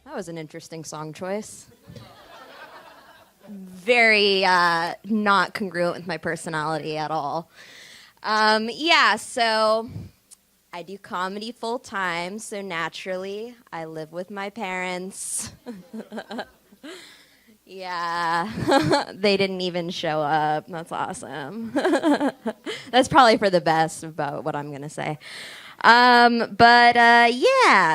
That was an interesting song choice. Very not congruent with my personality at all. So I do comedy full time, so naturally I live with my parents. Yeah, they didn't even show up. That's awesome. That's probably for the best about what I'm going to say.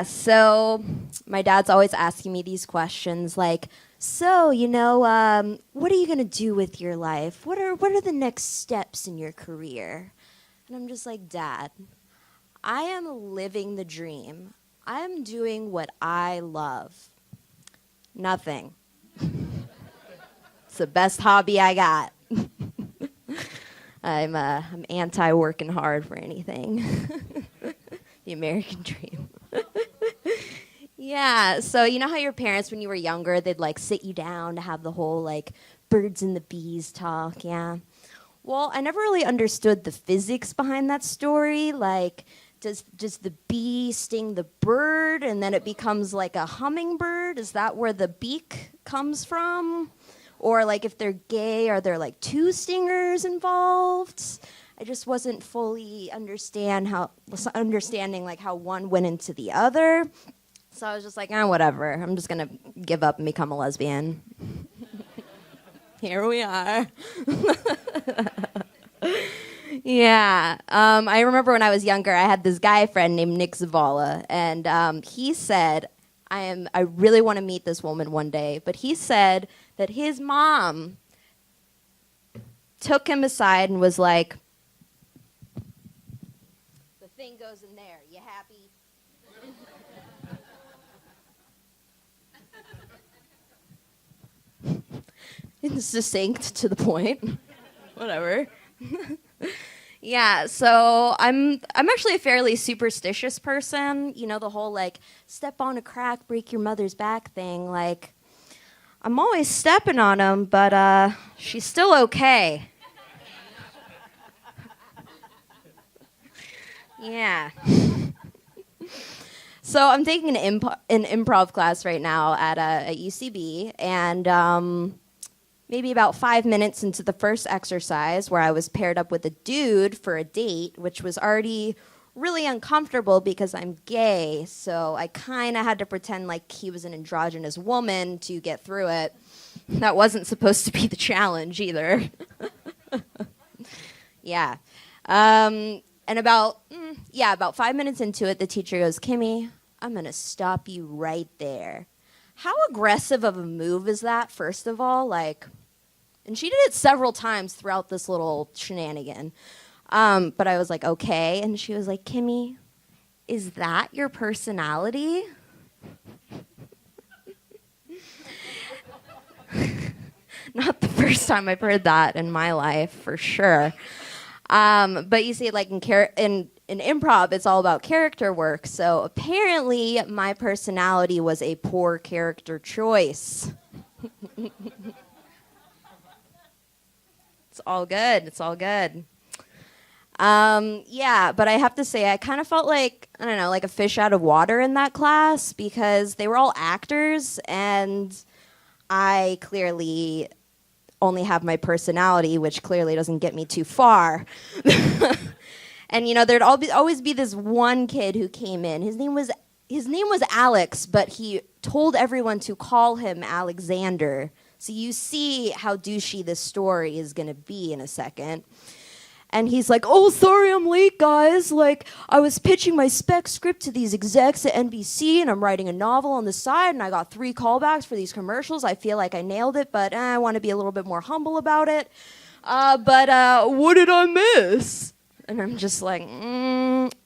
So my dad's always asking me these questions like, so, what are you going to do with your life? What are the next steps in your career? And I'm just like, Dad, I am living the dream. I am doing what I love. Nothing. It's the best hobby I got. I'm anti-working hard for anything. The American dream. Yeah, so you know how your parents, when you were younger, they'd like sit you down to have the whole like birds and the bees talk, yeah? Well, I never really understood the physics behind that story. Like, does the bee sting the bird and then it becomes like a hummingbird? Is that where the beak comes from? Or like if they're gay, are there like two stingers involved? I just wasn't fully understanding like how one went into the other. So I was just like, whatever. I'm just gonna give up and become a lesbian. Here we are. Yeah. I remember when I was younger, I had this guy friend named Nick Zavala, and he said, I really want to meet this woman one day, but he said that his mom took him aside and was like, the thing goes in there. You happy? It's succinct to the point. Whatever. Yeah, so I'm actually a fairly superstitious person. You know, the whole like step on a crack, break your mother's back thing. Like, I'm always stepping on them, but she's still okay. Yeah. So I'm taking an improv class right now at UCB, and maybe about 5 minutes into the first exercise, where I was paired up with a dude for a date, which was already really uncomfortable because I'm gay, so I kind of had to pretend like he was an androgynous woman to get through it. That wasn't supposed to be the challenge either. Yeah. And about 5 minutes into it, the teacher goes, Kimmie, I'm going to stop you right there. How aggressive of a move is that, first of all? Like, and she did it several times throughout this little shenanigan. But I was like, okay. And she was like, Kimmie, is that your personality? Not the first time I've heard that in my life, for sure. But you see, like in improv, it's all about character work. So apparently my personality was a poor character choice. It's all good. It's all good. But I have to say, I kind of felt like, I don't know, like a fish out of water in that class because they were all actors and I clearly only have my personality, which clearly doesn't get me too far. And, you know, there'd always be this one kid who came in. His name was Alex, but he told everyone to call him Alexander. So you see how douchey this story is going to be in a second. And he's like, oh, sorry I'm late, guys. Like, I was pitching my spec script to these execs at NBC, and I'm writing a novel on the side, and I got 3 callbacks for these commercials. I feel like I nailed it, but I want to be a little bit more humble about it. But what did I miss? And I'm just like,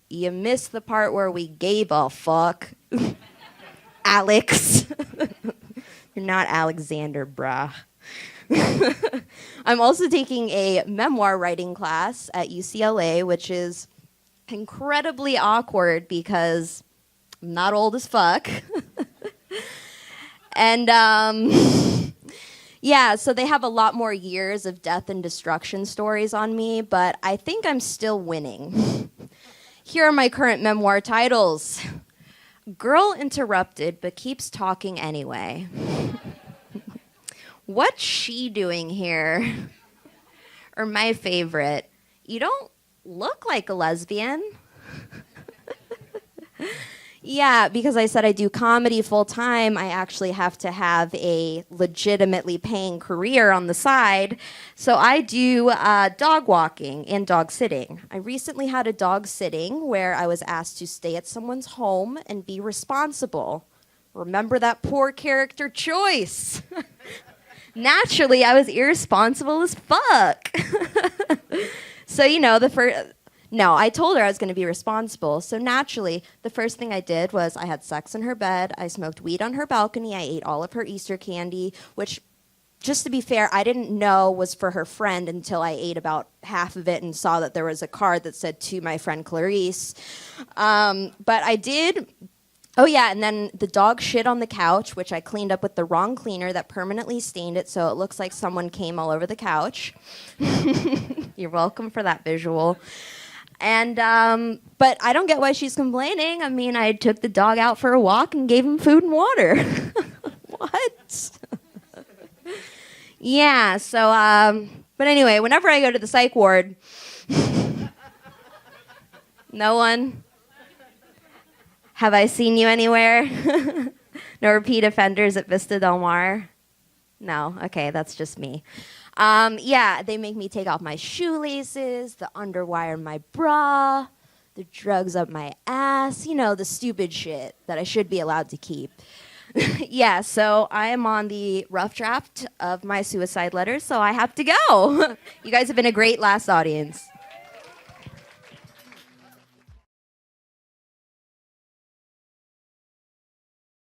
you missed the part where we gave a fuck. Alex. You're not Alexander, brah. I'm also taking a memoir writing class at UCLA, which is incredibly awkward because I'm not old as fuck. And so they have a lot more years of death and destruction stories on me, but I think I'm still winning. Here are my current memoir titles. Girl interrupted, but keeps talking anyway. What's she doing here? Or my favorite, you don't look like a lesbian. Yeah, because I said I do comedy full time, I actually have to have a legitimately paying career on the side. So I do dog walking and dog sitting. I recently had a dog sitting where I was asked to stay at someone's home and be responsible. Remember that poor character choice. Naturally, I was irresponsible as fuck. So, No, I told her I was going to be responsible. So naturally, the first thing I did was I had sex in her bed. I smoked weed on her balcony. I ate all of her Easter candy, which, just to be fair, I didn't know was for her friend until I ate about half of it and saw that there was a card that said, "To my friend Clarice." But I did. Oh, yeah, and then the dog shit on the couch, which I cleaned up with the wrong cleaner that permanently stained it, so it looks like someone came all over the couch. You're welcome for that visual. And, but I don't get why she's complaining. I mean, I took the dog out for a walk and gave him food and water. What? Yeah, so, but anyway, whenever I go to the psych ward, no one? Have I seen you anywhere? No repeat offenders at Vista Del Mar? No, okay, that's just me. Yeah, they make me take off my shoelaces, the underwire my bra, the drugs up my ass, the stupid shit that I should be allowed to keep. Yeah, so I am on the rough draft of my suicide letter, so I have to go. You guys have been a great last audience.